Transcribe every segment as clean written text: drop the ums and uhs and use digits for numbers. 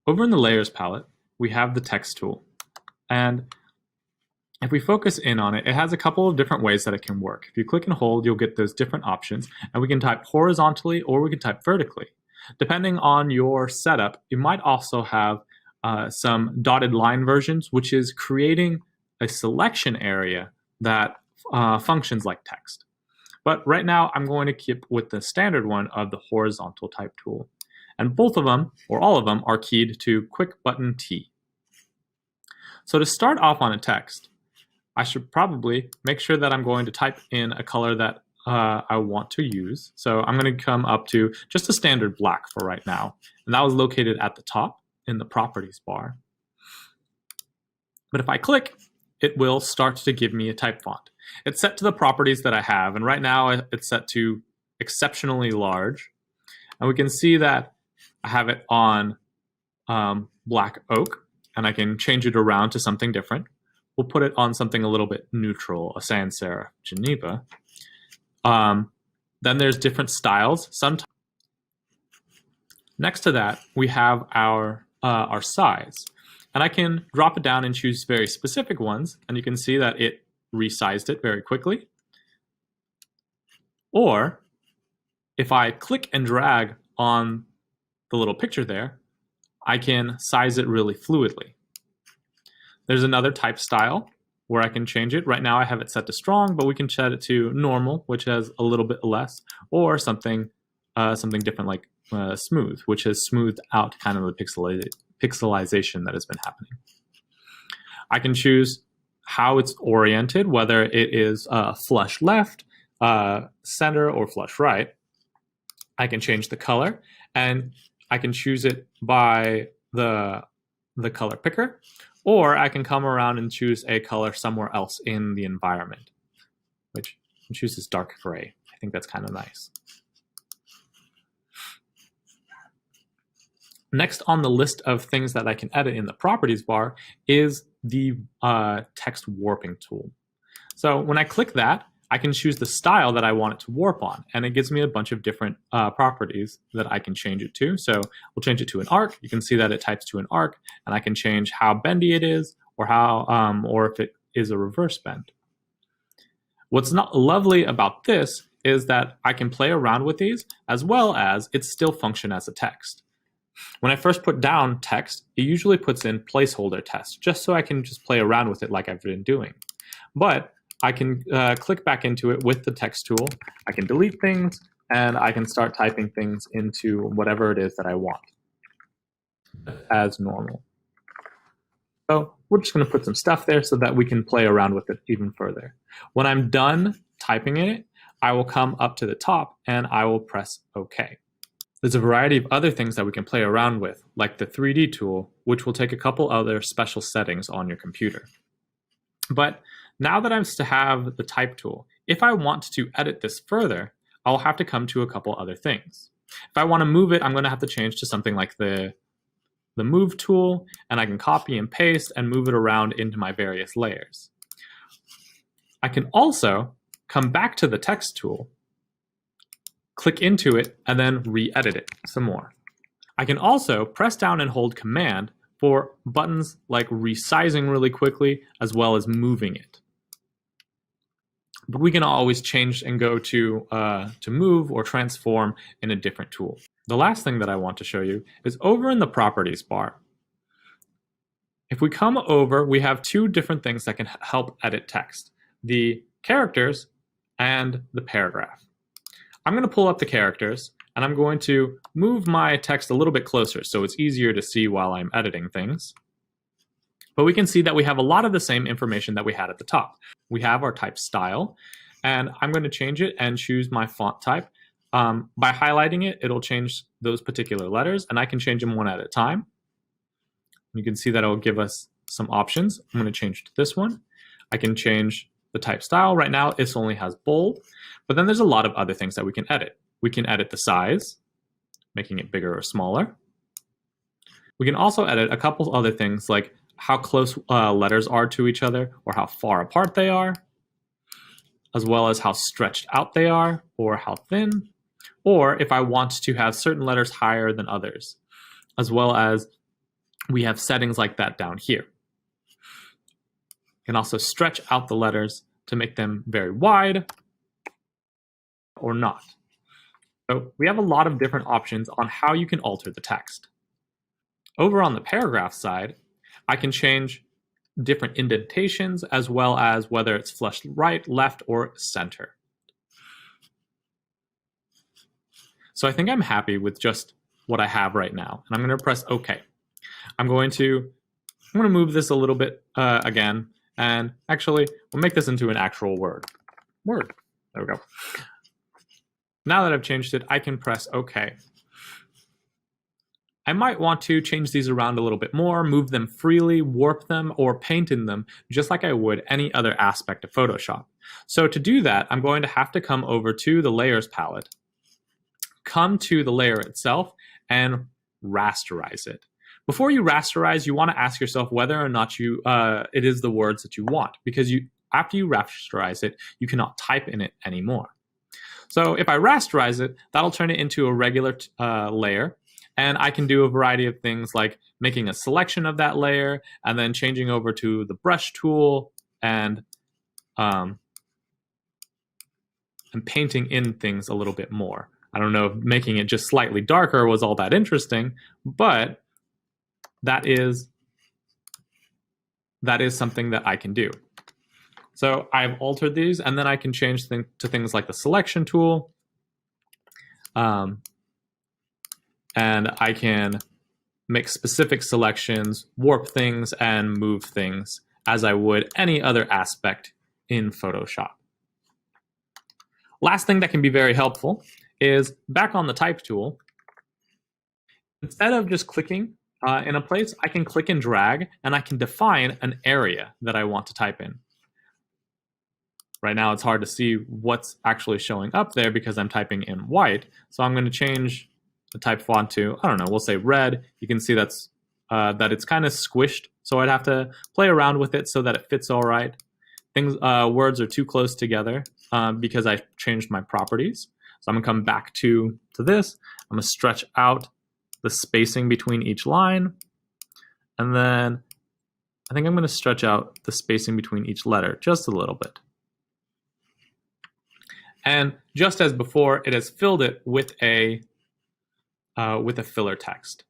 Over in the Layers palette, we have the Text tool. And if we focus in on it, it has a couple of different ways that it can work. If you click and hold, you'll get those different options, and we can type horizontally or we can type vertically. Depending on your setup, you might also have some dotted line versions, which is creating a selection area that functions like text. But right now, I'm going to keep with the standard one of the horizontal type tool. And both of them, or all of them, are keyed to quick button T. So to start off on a text, I should probably make sure that I'm going to type in a color that I want to use. So I'm going to come up to just a standard black for right now. And that was located at the top in the properties bar. But if I click, it will start to give me a type font. It's set to the properties that I have. And right now it's set to exceptionally large. And we can see that I have it on black oak, and I can change it around to something different. We'll put it on something a little bit neutral, a sans serif Geneva. Then there's different styles. Sometimes next to that, we have our size. And I can drop it down and choose very specific ones, and you can see that it resized it very quickly. Or if I click and drag on the little picture there, I can size it really fluidly. There's another type style where I can change it. Right now I have it set to strong, but we can set it to normal, which has a little bit less, or something different like smooth, which has smoothed out kind of the pixelization that has been happening. I can choose how it's oriented, whether it is flush left, center, or flush right. I can change the color, and I can choose it by the color picker, or I can come around and choose a color somewhere else in the environment, which chooses dark gray. I think that's kind of nice. Next on the list of things that I can edit in the properties bar is the text warping tool. So when I click that, I can choose the style that I want it to warp on, and it gives me a bunch of different properties that I can change it to. So we'll change it to an arc. You can see that it types to an arc, and I can change how bendy it is, or or if it is a reverse bend. What's not lovely about this is that I can play around with these, as well as it still function as a text. When I first put down text, it usually puts in placeholder text, just so I can just play around with it like I've been doing. But I can click back into it with the text tool. I can delete things, and I can start typing things into whatever it is that I want as normal. So we're just going to put some stuff there so that we can play around with it even further. When I'm done typing in it, I will come up to the top and I will press OK. There's a variety of other things that we can play around with, like the 3D tool, which will take a couple other special settings on your computer. But now that I'm to have the type tool, if I want to edit this further, I'll have to come to a couple other things. If I want to move it, I'm going to have to change to something like the move tool, and I can copy and paste and move it around into my various layers. I can also come back to the text tool, click into it, and then re-edit it some more. I can also press down and hold Command for buttons like resizing really quickly, as well as moving it. But we can always change and go to move or transform in a different tool. The last thing that I want to show you is over in the properties bar. If we come over, we have two different things that can help edit text: the characters and the paragraph. I'm going to pull up the characters, and I'm going to move my text a little bit closer so it's easier to see while I'm editing things. But we can see that we have a lot of the same information that we had at the top. We have our type style, and I'm going to change it and choose my font type. By highlighting it, it'll change those particular letters, and I can change them one at a time. You can see that it'll give us some options. I'm going to change to this one. I can change the type style. Right now, this only has bold, but then there's a lot of other things that we can edit. We can edit the size, making it bigger or smaller. We can also edit a couple other things like how close letters are to each other or how far apart they are, as well as how stretched out they are or how thin, or if I want to have certain letters higher than others, as well as we have settings like that down here. You can also stretch out the letters to make them very wide or not. So we have a lot of different options on how you can alter the text. Over on the paragraph side, I can change different indentations as well as whether it's flushed right, left, or center. So I think I'm happy with just what I have right now, and I'm going to press OK. I'm going to move this a little bit again, and actually we'll make this into an actual word. There we go. Now that I've changed it, I can press OK. I might want to change these around a little bit more, move them freely, warp them, or paint in them, just like I would any other aspect of Photoshop. So to do that, I'm going to have to come over to the Layers palette, come to the layer itself, and rasterize it. Before you rasterize, you want to ask yourself whether or not it is the words that you want, because after you rasterize it, you cannot type in it anymore. So if I rasterize it, that'll turn it into a regular layer, and I can do a variety of things like making a selection of that layer and then changing over to the brush tool and painting in things a little bit more. I don't know if making it just slightly darker was all that interesting, but that is something that I can do. So I've altered these, and then I can change to things like the selection tool. And I can make specific selections, warp things, and move things as I would any other aspect in Photoshop. Last thing that can be very helpful is back on the type tool. Instead of just clicking in a place, I can click and drag, and I can define an area that I want to type in. Right now it's hard to see what's actually showing up there because I'm typing in white, so I'm going to change the type font to, I don't know, we'll say red. You can see that it's kind of squished, so I'd have to play around with it so that it fits all right. Words are too close together because I changed my properties. So I'm going to come back to this. I'm going to stretch out the spacing between each line, and then I think I'm going to stretch out the spacing between each letter just a little bit. And just as before, it has filled it with a filler text.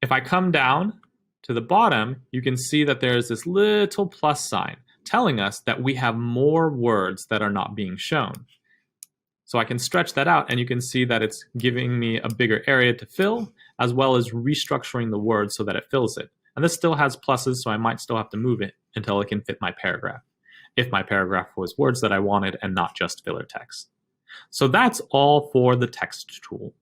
If I come down to the bottom, you can see that there's this little plus sign telling us that we have more words that are not being shown. So I can stretch that out, and you can see that it's giving me a bigger area to fill, as well as restructuring the word so that it fills it. And this still has pluses, so I might still have to move it until it can fit my paragraph, if my paragraph was words that I wanted and not just filler text. So that's all for the text tool.